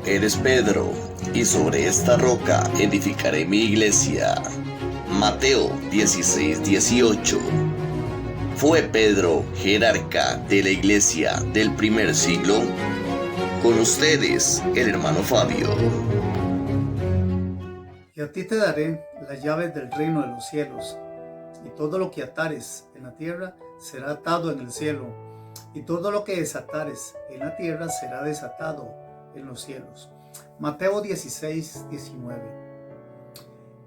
eres Pedro, y sobre esta roca edificaré mi iglesia. Mateo 16:18. ¿Fue Pedro jerarca de la iglesia del primer siglo? Con ustedes, el hermano Fabio. Y a ti te daré las llaves del reino de los cielos, y todo lo que atares en la tierra será atado en el cielo, y todo lo que desatares en la tierra será desatado en los cielos. Mateo 16:19.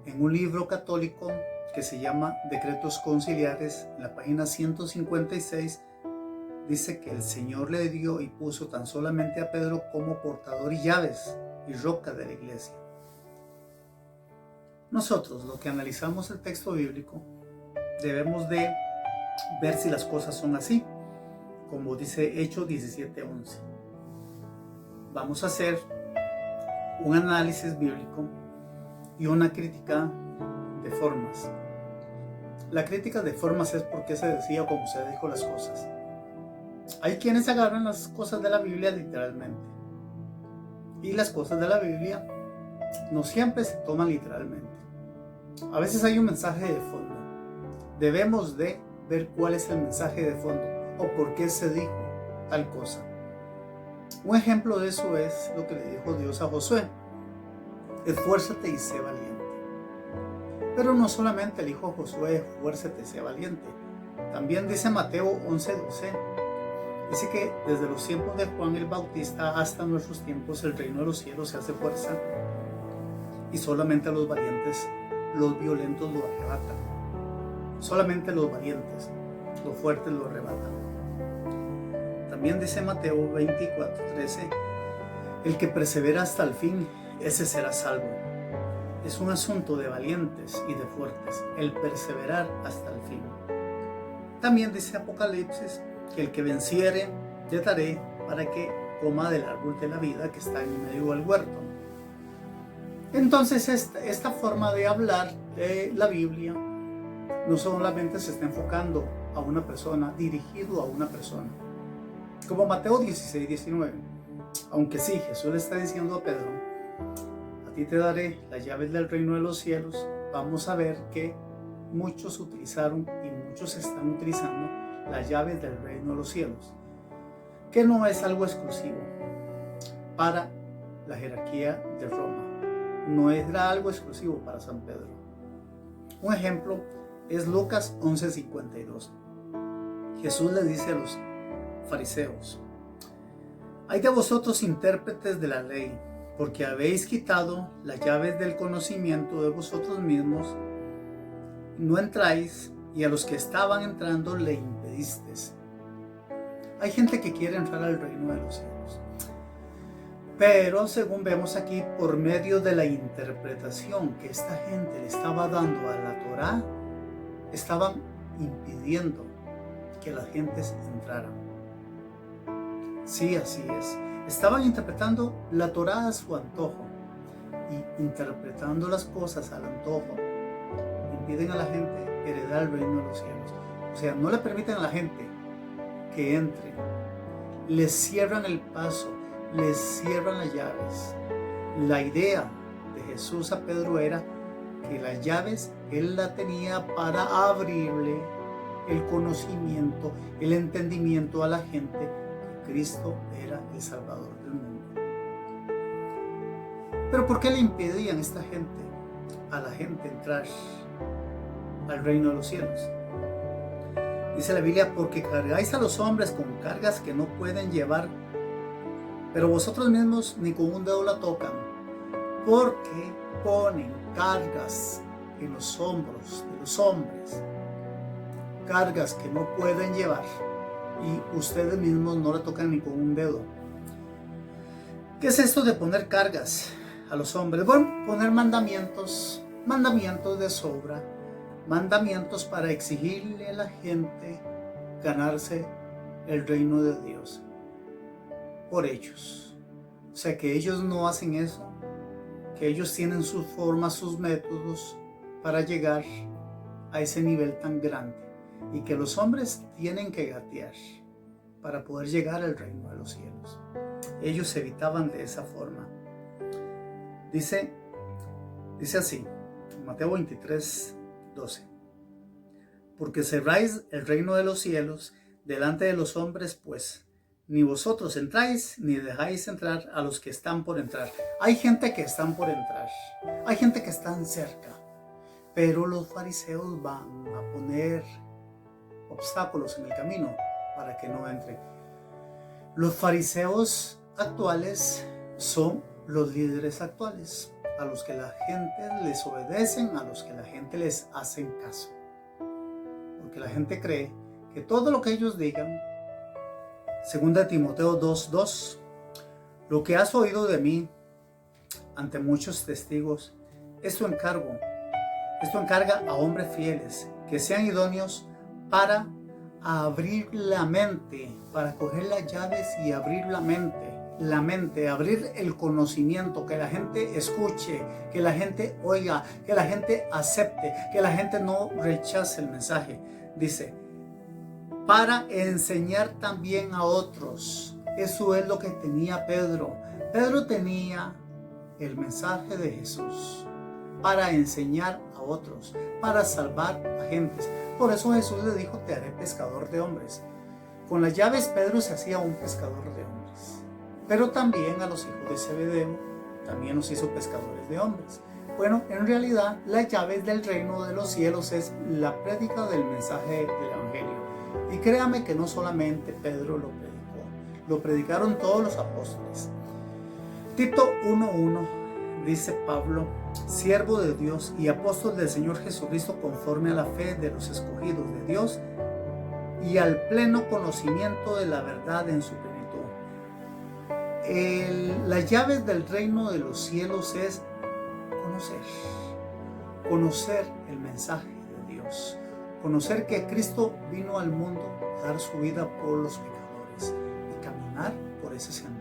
En un libro católico que se llama Decretos Conciliares, en la página 156, dice que el Señor le dio y puso tan solamente a Pedro como portador y llaves y roca de la iglesia. Nosotros, los que analizamos el texto bíblico, debemos de ver si las cosas son así, como dice Hechos 17:11. Vamos a hacer un análisis bíblico y una crítica de formas. La crítica de formas es por qué se decía o cómo se dijo las cosas. Hay quienes agarran las cosas de la Biblia literalmente, y las cosas de la Biblia no siempre se toman literalmente. A veces hay un mensaje de fondo. Debemos de ver cuál es el mensaje de fondo o por qué se dijo tal cosa. Un ejemplo de eso es lo que le dijo Dios a Josué: esfuérzate y sé valiente. Pero no solamente le dijo Josué: esfuérzate y sé valiente. También dice Mateo 11:12. Dice que desde los tiempos de Juan el Bautista hasta nuestros tiempos el reino de los cielos se hace fuerza, y solamente a los valientes los violentos lo arrebatan. Solamente los valientes, los fuertes lo arrebatan. También dice Mateo 24:13, el que persevera hasta el fin, ese será salvo. Es un asunto de valientes y de fuertes, el perseverar hasta el fin. También dice Apocalipsis que el que venciere, le daré para que coma del árbol de la vida que está en medio del huerto. Entonces esta forma de hablar de la Biblia no solamente se está enfocando a una persona, dirigido a una persona. Como Mateo 16:19. Aunque sí, Jesús le está diciendo a Pedro: a ti te daré las llaves del reino de los cielos. Vamos a ver que muchos utilizaron y muchos están utilizando las llaves del reino de los cielos, que no es algo exclusivo para la jerarquía de Roma. No era algo exclusivo para San Pedro. Un ejemplo es Lucas 11:52. Jesús le dice a los fariseos: hay de vosotros intérpretes de la ley, porque habéis quitado las llaves del conocimiento de vosotros mismos, no entráis, y a los que estaban entrando le impedisteis. Hay gente que quiere entrar al reino de los cielos, pero según vemos aquí, por medio de la interpretación que esta gente le estaba dando a la Torá, estaban impidiendo que las gentes entraran. Sí, así es. Estaban interpretando la Torá a su antojo, y interpretando las cosas al antojo impiden a la gente heredar el reino de los cielos. O sea, no le permiten a la gente que entre, les cierran el paso, les cierran las llaves. La idea de Jesús a Pedro era que las llaves él la tenía para abrirle el conocimiento, el entendimiento a la gente que Cristo era el Salvador del mundo. Pero ¿por qué le impedían a la gente entrar al reino de los cielos? Dice la Biblia: porque cargáis a los hombres con cargas que no pueden llevar, pero vosotros mismos ni con un dedo la tocan, porque ponen cargas en los hombros de los hombres, cargas que no pueden llevar, y ustedes mismos no la tocan ni con un dedo. ¿Qué es esto de poner cargas a los hombres? Bueno, poner mandamientos de sobra, mandamientos para exigirle a la gente ganarse el reino de Dios por ellos. O sea, que ellos no hacen eso, que ellos tienen sus formas, sus métodos para llegar a ese nivel tan grande, y que los hombres tienen que gatear para poder llegar al reino de los cielos. Ellos evitaban de esa forma. Dice así, Mateo 23, 12. Porque cerráis el reino de los cielos delante de los hombres, pues ni vosotros entráis, ni dejáis entrar a los que están por entrar. Hay gente que están por entrar, hay gente que están cerca, pero los fariseos van a poner obstáculos en el camino para que no entren. Los fariseos actuales son los líderes actuales, a los que la gente les obedecen, a los que la gente les hacen caso. Porque la gente cree que todo lo que ellos digan, 2 Timoteo 2:2, lo que has oído de mí ante muchos testigos, esto encarga a hombres fieles que sean idóneos para abrir la mente, para coger las llaves y abrir la mente, abrir el conocimiento, que la gente escuche, que la gente oiga, que la gente acepte, que la gente no rechace el mensaje. Dice, para enseñar también a otros. Eso es lo que tenía Pedro. Pedro tenía el mensaje de Jesús para enseñar a otros, para salvar a gentes. Por eso Jesús le dijo, te haré pescador de hombres. Con las llaves Pedro se hacía un pescador de hombres. Pero también a los hijos de Zebedeo también los hizo pescadores de hombres. Bueno, en realidad las llaves del reino de los cielos es la prédica del mensaje del evangelio. Y créame que no solamente Pedro lo predicó, lo predicaron todos los apóstoles. Tito 1:1 dice Pablo, siervo de Dios y apóstol del Señor Jesucristo conforme a la fe de los escogidos de Dios y al pleno conocimiento de la verdad en su plenitud. Las llaves del reino de los cielos es conocer el mensaje de Dios, conocer que Cristo vino al mundo a dar su vida por los pecadores y caminar por ese sendero.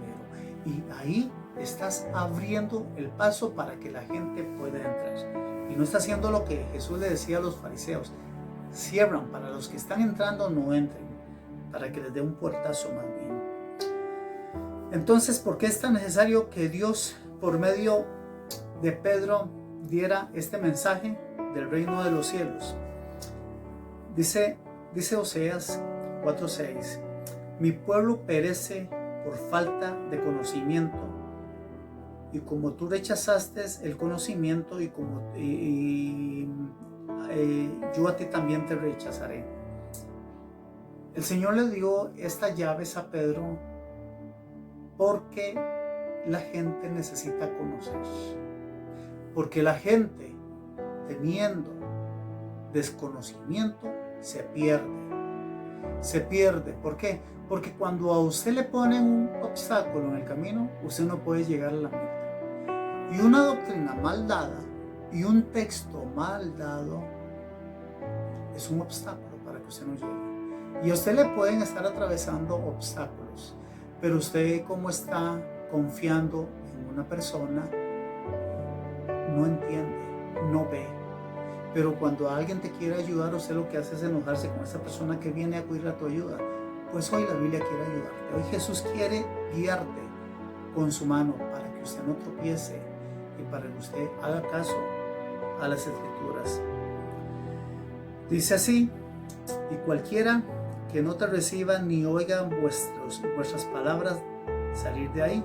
Y ahí estás abriendo el paso para que la gente pueda entrar. Y no está haciendo lo que Jesús le decía a los fariseos. Cierran para los que están entrando, no entren, para que les dé un puertazo más bien. Entonces, ¿por qué es tan necesario que Dios, por medio de Pedro, diera este mensaje del reino de los cielos? Dice Oseas 4:6, mi pueblo perece por falta de conocimiento, y como tú rechazaste el conocimiento, yo a ti también te rechazaré. El Señor le dio estas llaves a Pedro porque la gente necesita conocer. Porque la gente, teniendo desconocimiento, se pierde. Se pierde. ¿Por qué? Porque cuando a usted le ponen un obstáculo en el camino, usted no puede llegar a la meta. Y una doctrina mal dada y un texto mal dado es un obstáculo para que usted no llegue. Y a usted le pueden estar atravesando obstáculos, pero usted, como está confiando en una persona, no entiende, no ve. Pero cuando alguien te quiere ayudar, usted lo que hace es enojarse con esa persona que viene a acudir a tu ayuda. Pues hoy la Biblia quiere ayudarte. Hoy Jesús quiere guiarte con su mano para que usted no tropiece y para que usted haga caso a las Escrituras. Dice así, y cualquiera que no te reciba ni oiga vuestras palabras, salir de ahí,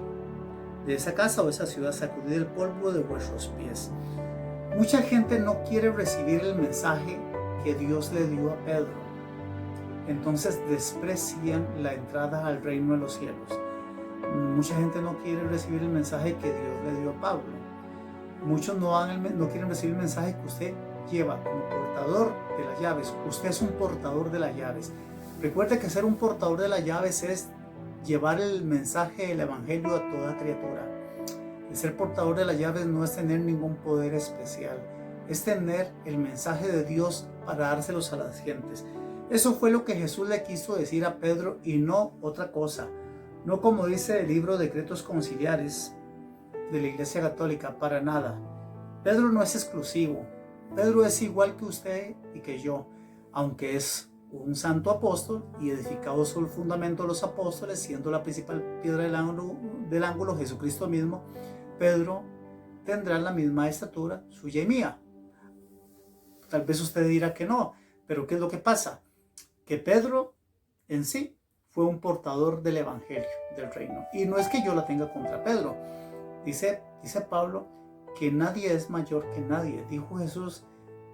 de esa casa o esa ciudad, sacudir el polvo de vuestros pies. Mucha gente no quiere recibir el mensaje que Dios le dio a Pedro. Entonces desprecian la entrada al reino de los cielos. Mucha gente no quiere recibir el mensaje que Dios le dio a Pablo. Muchos no quieren recibir el mensaje que usted lleva como portador de las llaves. Usted es un portador de las llaves. Recuerde que ser un portador de las llaves es llevar el mensaje del evangelio a toda criatura. El ser portador de las llaves no es tener ningún poder especial, es tener el mensaje de Dios para dárselos a las gentes. Eso fue lo que Jesús le quiso decir a Pedro y no otra cosa. No como dice el libro Decretos Conciliares de la Iglesia Católica, para nada. Pedro no es exclusivo. Pedro es igual que usted y que yo, aunque es un santo apóstol y edificado sobre el fundamento de los apóstoles, siendo la principal piedra del ángulo Jesucristo mismo. Pedro tendrá la misma estatura suya y mía. Tal vez usted dirá que no, pero ¿qué es lo que pasa? Que Pedro en sí fue un portador del evangelio del reino. Y no es que yo la tenga contra Pedro. Dice Pablo que nadie es mayor que nadie. Dijo Jesús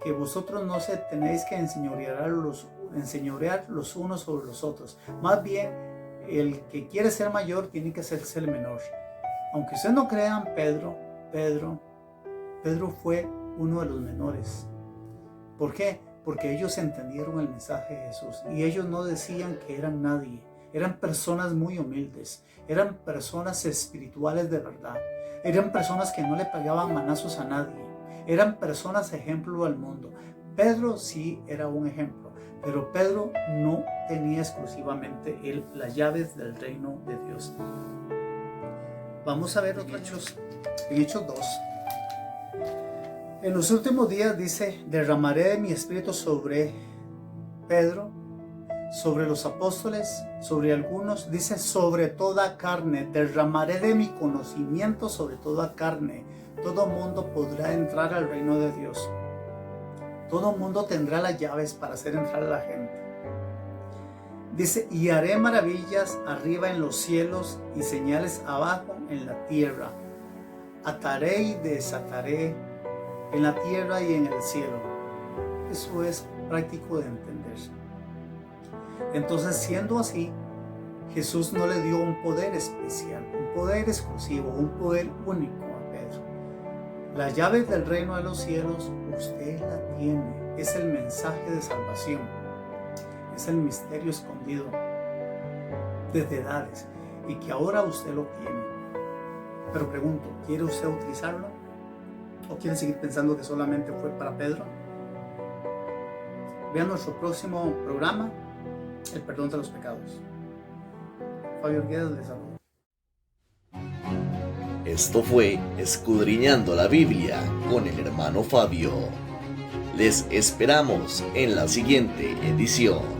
que vosotros no se tenéis que enseñorear los unos sobre los otros. Más bien, el que quiere ser mayor tiene que hacerse el menor. Aunque ustedes no crean, Pedro fue uno de los menores. ¿Por qué? Porque ellos entendieron el mensaje de Jesús y ellos no decían que eran nadie. Eran personas muy humildes, eran personas espirituales de verdad, eran personas que no le pagaban manazos a nadie, eran personas ejemplo al mundo. Pedro sí era un ejemplo, pero Pedro no tenía exclusivamente las llaves del reino de Dios. Vamos a ver otros Hechos, en Hechos 2. En los últimos días dice, derramaré de mi espíritu sobre Pedro, sobre los apóstoles, sobre algunos, dice sobre toda carne, derramaré de mi conocimiento sobre toda carne. Todo mundo podrá entrar al reino de Dios. Todo mundo tendrá las llaves para hacer entrar a la gente. Dice, y haré maravillas arriba en los cielos y señales abajo en la tierra. Ataré y desataré en la tierra y en el cielo. Eso es práctico de entender. Entonces, siendo así, Jesús no le dio un poder especial, un poder exclusivo, un poder único a Pedro. Las llaves del reino de los cielos, usted la tiene. Es el mensaje de salvación. Es el misterio escondido desde edades y que ahora usted lo tiene. Pero pregunto, ¿quiere usted utilizarlo? ¿O quiere seguir pensando que solamente fue para Pedro? Vean nuestro próximo programa, el perdón de los pecados. Fabio Arguedas les saluda. Esto fue Escudriñando la Biblia con el hermano Fabio. Les esperamos en la siguiente edición.